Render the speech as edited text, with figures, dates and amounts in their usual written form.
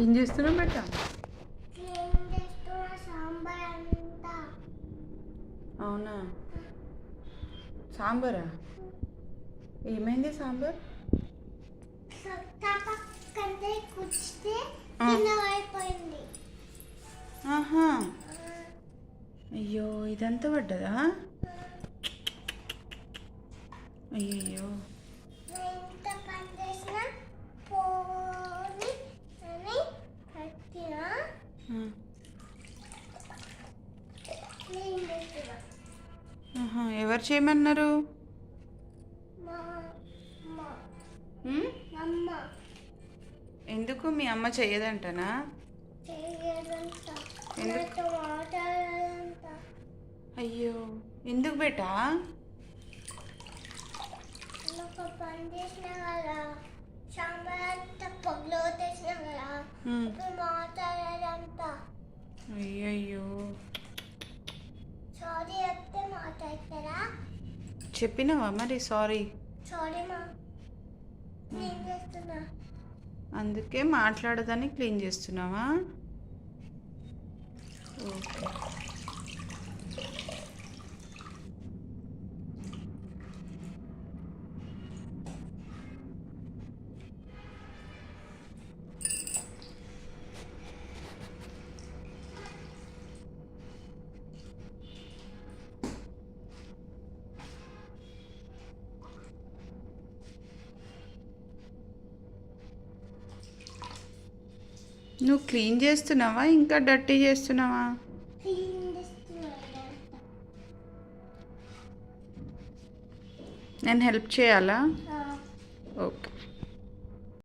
ఏం చేస్తున్నావు బెట్ట? అవునా, సాంబారా? ఏమైంది సాంబార్? ఆహా, అయ్యో ఇదంతా పడ్డదా? అయ్యయ్యో, ఎవరు చేయమన్నారు? ఎందుకు మీ అమ్మ చెయ్యదంటనా? అయ్యో, ఎందుకు బేటా? అయ్యయ్యో, చెప్పినావా మరి సారీ? అందుకే మాట్లాడదని క్లీన్ చేస్తున్నావా? ఓకే. నువ్వు క్లీన్ చేస్తున్నావా ఇంకా డర్టీ చేస్తున్నావా? నేను హెల్ప్ చేయాలా?